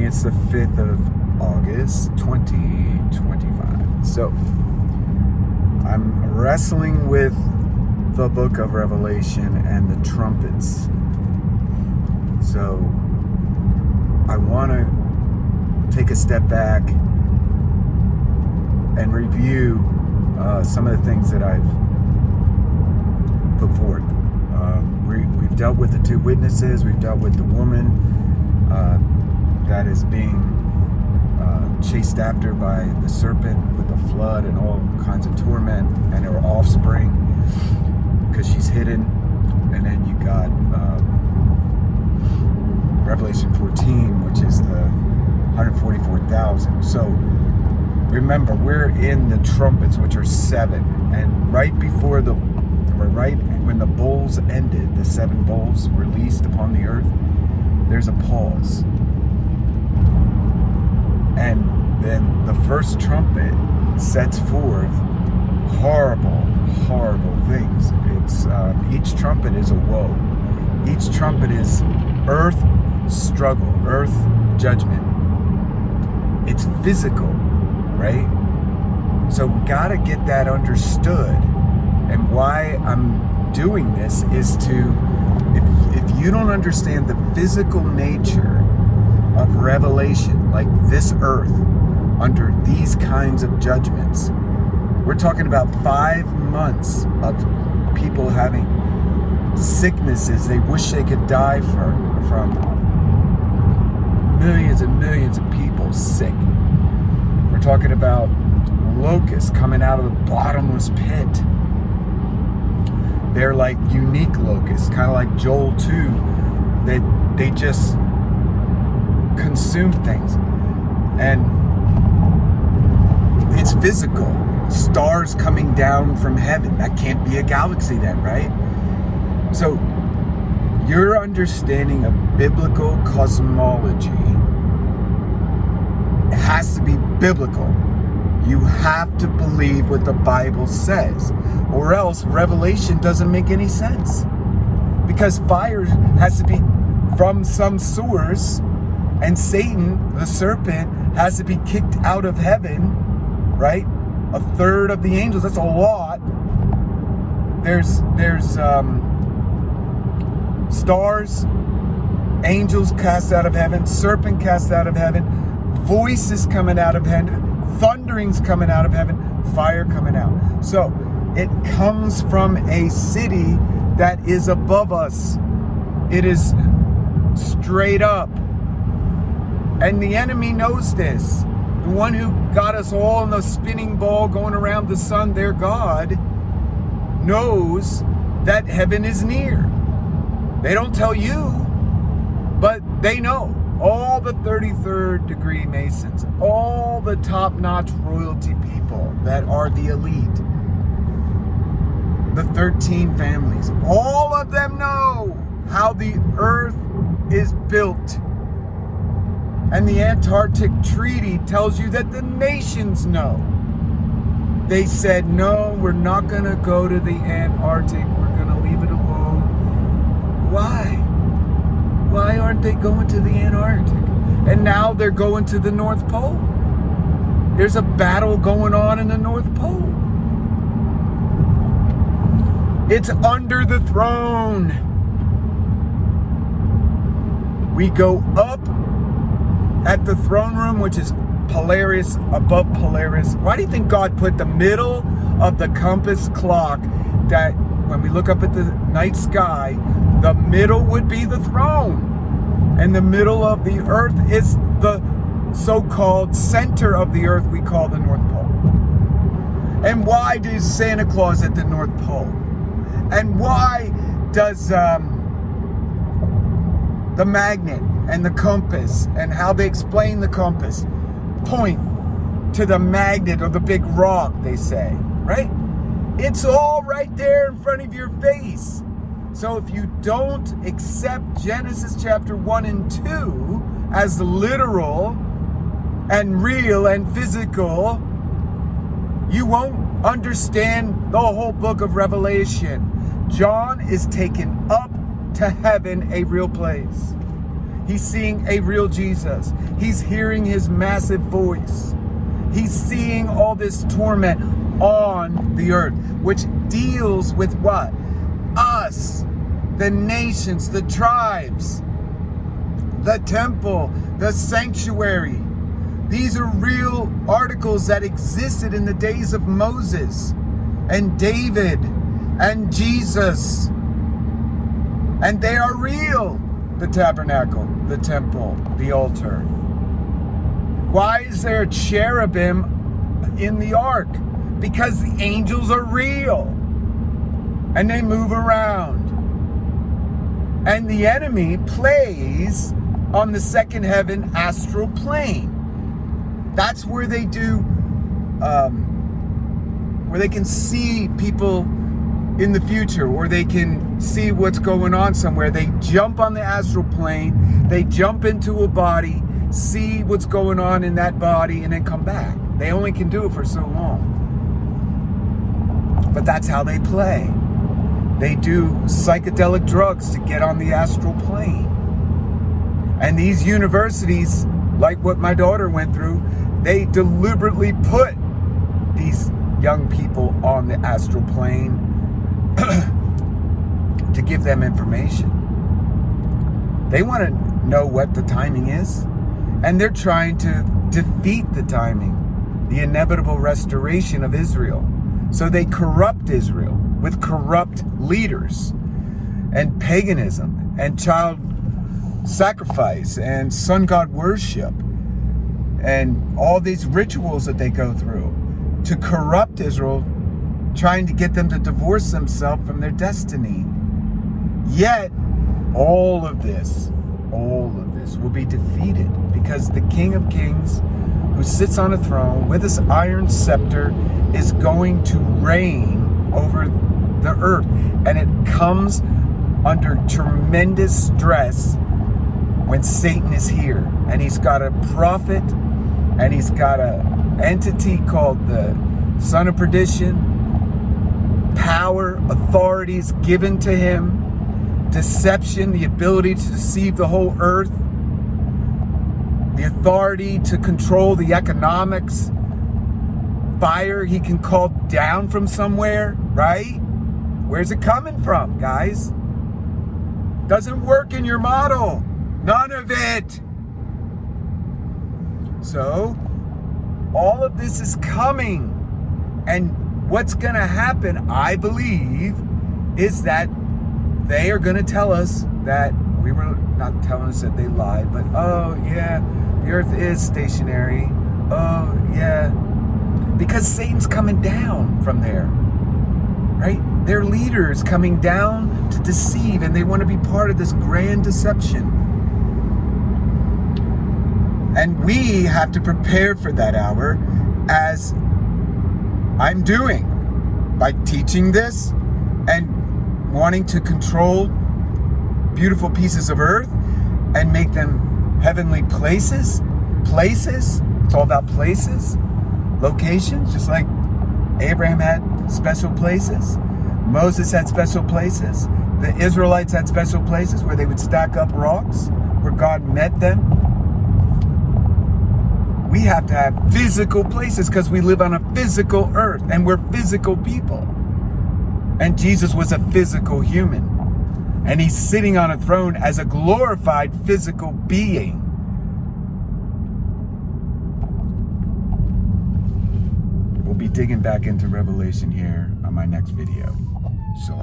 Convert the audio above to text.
morning. It's the 5th of August, 2025. So, I'm wrestling with the book of Revelation and the trumpets. So, I want to take a step back and review some of the things that I've put forth. We've dealt with the two witnesses. We've dealt with the woman that is being chased after by the serpent with the flood and all kinds of torment, and her offspring because she's hidden. And then you got Revelation 14, which is the 144,000. So remember, we're in the trumpets, which are 7, and right when the bowls ended, the 7 bowls released upon the earth, there's a pause. And then the first trumpet sets forth horrible things. It's each trumpet is a woe. Each trumpet is earth struggle, earth judgment. It's physical, right? So we got to get that understood. And why I'm doing this is to, if you don't understand the physical nature of Revelation, like this earth under these kinds of judgments, we're talking about 5 months of people having sicknesses they wish they could die from millions and millions of people sick. We're talking about locusts coming out of the bottomless pit. They're like unique locusts, kind of like Joel 2, that they just consume things. And it's physical. Stars coming down from heaven. That can't be a galaxy then, right? So your understanding of biblical cosmology has to be biblical. You have to believe what the Bible says, or else Revelation doesn't make any sense. Because fire has to be from some source, and Satan, the serpent, has to be kicked out of heaven, right? 1/3 of the angels, that's a lot. There's stars, angels cast out of heaven, serpent cast out of heaven, voices coming out of heaven, thunderings coming out of heaven, fire coming out. So it comes from a city that is above us. It is straight up. And the enemy knows this. The one who got us all in the spinning ball going around the sun, their God, knows that heaven is near. They don't tell you, but they know. All the 33rd degree Masons, all the top-notch royalty people that are the elite, the 13 families, all of them know how the earth is built. And the Antarctic Treaty tells you that the nations know. They said, no, we're not going to go to the Antarctic. We're going to leave it alone. Why? Why aren't they going to the Antarctic? And now they're going to the North Pole. There's a battle going on in the North Pole. It's under the throne. We go up at the throne room, which is Polaris, above Polaris. Why do you think God put the middle of the compass clock, that when we look up at the night sky, the middle would be the throne, and the middle of the earth is the so-called center of the earth we call the North Pole? And why does Santa Claus at the North Pole? And why does the magnet and the compass, and how they explain the compass, point to the magnet or the big rock, they say, right? It's all right there in front of your face. So if you don't accept Genesis chapter 1 and 2 as literal and real and physical, you won't understand the whole book of Revelation. John is taken up to heaven, a real place. He's seeing a real Jesus. He's hearing his massive voice. He's seeing all this torment on the earth, which deals with what? Us, the nations, the tribes, the temple, the sanctuary. These are real articles that existed in the days of Moses and David and Jesus. And they are real. The tabernacle, the temple, the altar. Why is there a cherubim in the ark? Because the angels are real. And they move around. And the enemy plays on the second heaven astral plane. That's where they do, where they can see people in the future, or they can see what's going on somewhere. They jump on the astral plane, they jump into a body, see what's going on in that body, and then come back. They only can do it for so long. But that's how they play. They do psychedelic drugs to get on the astral plane. And these universities, like what my daughter went through, they deliberately put these young people on the astral plane to give them information. They want to know what the timing is, and they're trying to defeat the timing, the inevitable restoration of Israel. So they corrupt Israel with corrupt leaders and paganism and child sacrifice and sun god worship and all these rituals that they go through to corrupt Israel, trying to get them to divorce themselves from their destiny. Yet, all of this will be defeated because the King of Kings, who sits on a throne with his iron scepter, is going to reign over the earth. And it comes under tremendous stress when Satan is here. And he's got a prophet, and he's got an entity called the Son of Perdition. Power, authorities given to him, deception, the ability to deceive the whole earth, the authority to control the economics, fire he can call down from somewhere, right? Where's it coming from, guys? Doesn't work in your model. None of it. So, all of this is coming. And what's going to happen, I believe, is that they are going to tell us that we were not telling us that they lied, but oh yeah, the earth is stationary. Oh yeah, because Satan's coming down from there, right? Their leaders coming down to deceive, and they want to be part of this grand deception. And we have to prepare for that hour, as I'm doing, by teaching this and wanting to control beautiful pieces of earth and make them heavenly places. It's all about places, locations, just like Abraham had special places. Moses had special places. The Israelites had special places where they would stack up rocks, where God met them. We have to have physical places because we live on a physical earth and we're physical people. And Jesus was a physical human. And he's sitting on a throne as a glorified physical being. We'll be digging back into Revelation here on my next video. Shalom.